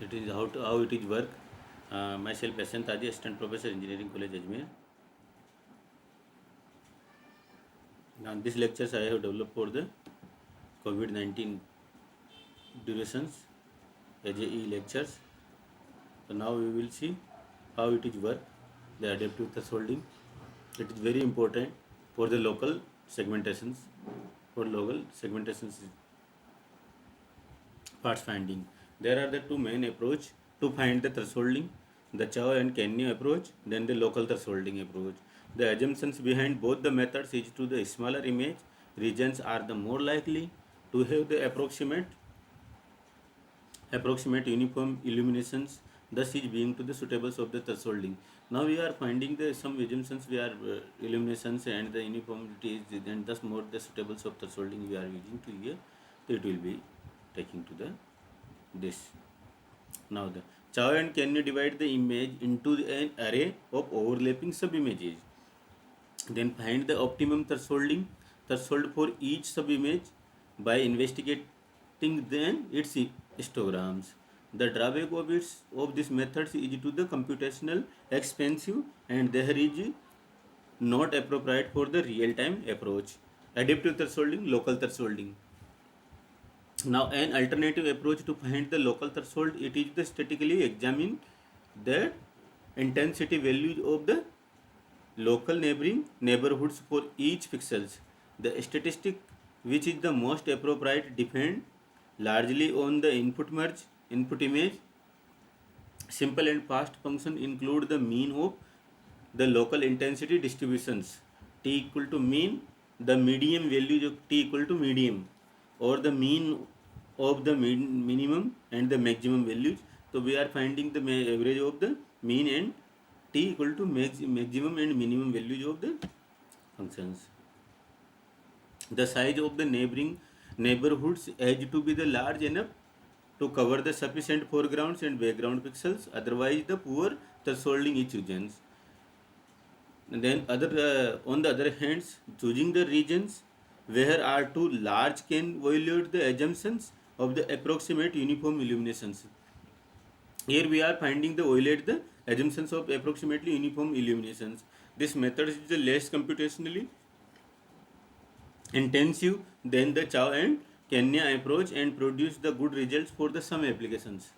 It is how it is work. Myself Yashant Taji, Assistant Professor, Engineering College, Ajmer. Now these lectures I have developed for the COVID-19 durations as lectures. So now we will see how it is work, the adaptive thresholding. It is very important for the local segmentations, parts finding. There are the two main approach to find the thresholding, the Chow and Kenny approach, then the local thresholding approach. The assumptions behind both the methods is to the smaller image regions are the more likely to have the approximate uniform illuminations, thus is being to the suitables of the thresholding. Now we are finding the some assumptions we are illuminations and the uniformity is, and thus more the suitables of thresholding we are using to here, so it will be taking to the this. Now the Chow and Kenny divide the image into an array of overlapping sub-images. Then find the optimum threshold for each sub-image by investigating then its histograms. The drawback of this method is to the computational expensive and there is not appropriate for the real-time approach. Adaptive thresholding, local thresholding. Now an alternative approach to find the local threshold, it is the statically examine the intensity values of the local neighborhoods for each pixels. The statistic which is the most appropriate depend largely on the input image. Simple and fast function include the mean of the local intensity distributions. T equal to mean, the median values of T equal to medium, or the mean of the minimum and the maximum values. So we are finding the average of the mean and T equal to maximum and minimum values of the functions. The size of the neighborhoods has to be the large enough to cover the sufficient foregrounds and background pixels, otherwise the poor thresholding is chosen. And then on the other hand, choosing the regions where are too large can violate the assumptions of the approximate uniform illuminations. Here we are finding the violate the assumptions of approximately uniform illuminations. This method is the less computationally intensive than the Chow and Kenya approach and produce the good results for the some applications.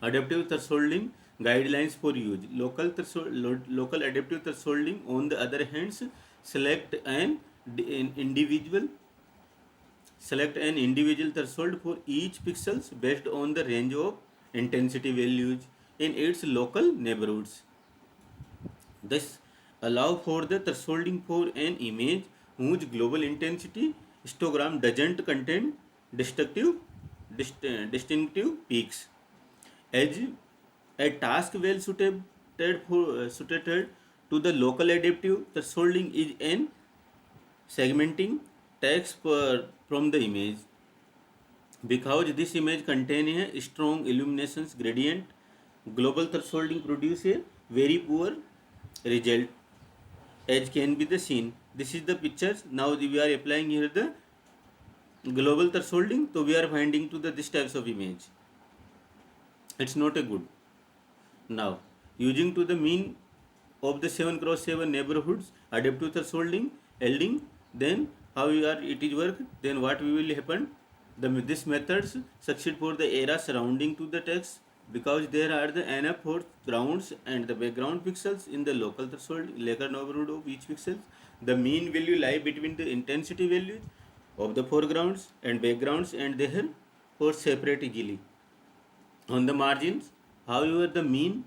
Adaptive thresholding guidelines for use. Local adaptive thresholding, on the other hand, select an individual threshold for each pixels based on the range of intensity values in its local neighborhoods. Thus, allow for the thresholding for an image whose global intensity histogram doesn't contain distinctive peaks. As a task well suited to the local adaptive thresholding is an segmenting text from the image. Because this image contains a strong illuminations gradient, global thresholding produces a very poor result, as can be the seen. This is the pictures. Now we are applying here the global thresholding, so we are finding to the this types of image. It's not a good. Now using to the mean of the 7x7 neighborhoods, adaptive thresholding, yielding, then how it is work, then what will happen. This methods succeed for the area surrounding to the text because there are the enough foregrounds and the background pixels in the local threshold neighborhood of each pixel. The mean value lie between the intensity values of the foregrounds and backgrounds and therefore separate easily. On the margins, however, the mean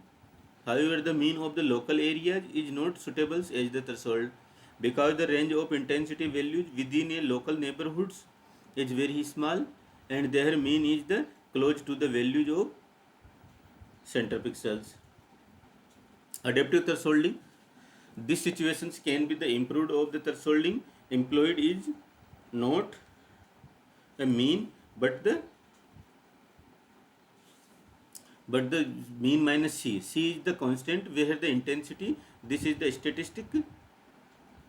of the local areas is not suitable as the threshold because the range of intensity values within a local neighborhoods is very small and their mean is the close to the values of center pixels. Adaptive thresholding. These situations can be the improved of the thresholding employed is not a mean but the mean minus C. C is the constant where the intensity, this is the statistic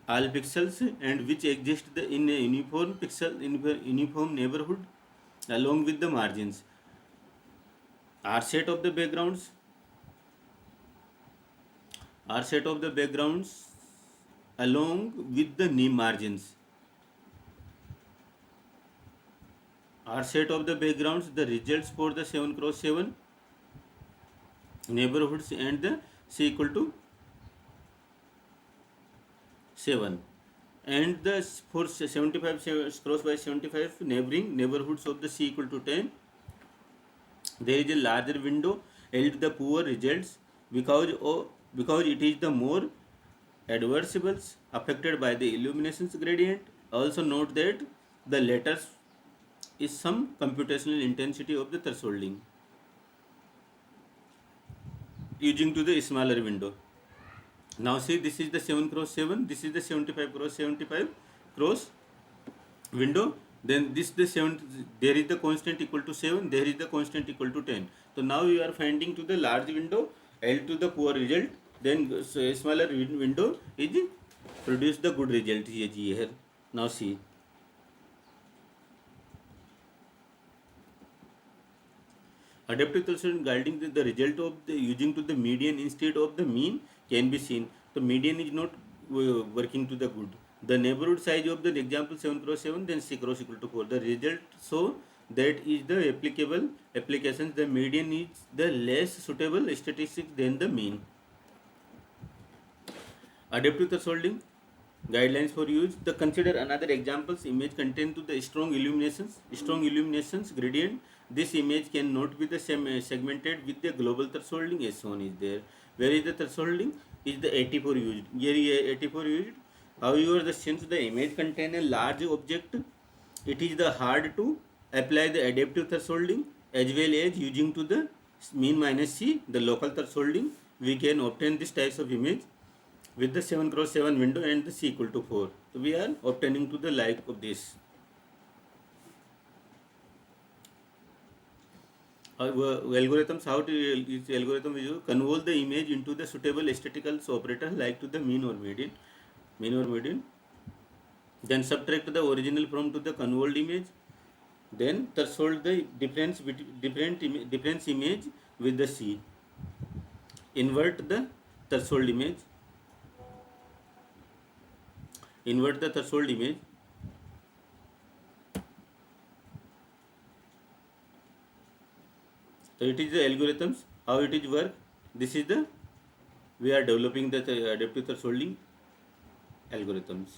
all pixels and which exist in a uniform neighborhood along with the margins. are set of the backgrounds are set of the backgrounds along with the name margins are set of the backgrounds the results for the 7 cross 7 neighborhoods and the c equal to 7 and the for 75 cross by 75 neighboring neighborhoods of the c equal to 10 there is a larger window held the poor results because it is the more adversibles affected by the illuminations gradient. Also note that the latter is some computational intensity of the thresholding using to the smaller window. Now see, this is the 7 cross 7, this is the 75 cross 75 cross window, then this the 7, there is the constant equal to 7, there is the constant equal to 10. So now you are finding to the large window L to the poor result, then smaller window is produce the good result here. Now see, adaptive threshold guiding the result of the using to the median instead of the mean can be seen. The median is not working to the good. The neighborhood size of the example 7 cross 7, then c cross equal to 4. The result so that is the applicable applications. The median is the less suitable statistic than the mean. Adaptive thresholding guidelines for use. The consider another examples image contain to the strong illuminations gradient. This image cannot be the same segmented with the global thresholding as shown is there. Where is the thresholding? Is the 84 used? Here is 84 used. However, since the image contain a large object, it is the hard to apply the adaptive thresholding as well as using to the mean minus c the local thresholding. We can obtain this types of image with the 7 cross 7 window and the c equal to 4. So we are obtaining to the like of this. Algorithms, how to use algorithm is you convert the image into the suitable statistical operator like to the mean or median, then subtract the original from to the convolved image, then threshold the difference between difference image with the c, invert the threshold image, So it is the algorithms, how it is work. This is the we are developing the adaptive thresholding algorithms.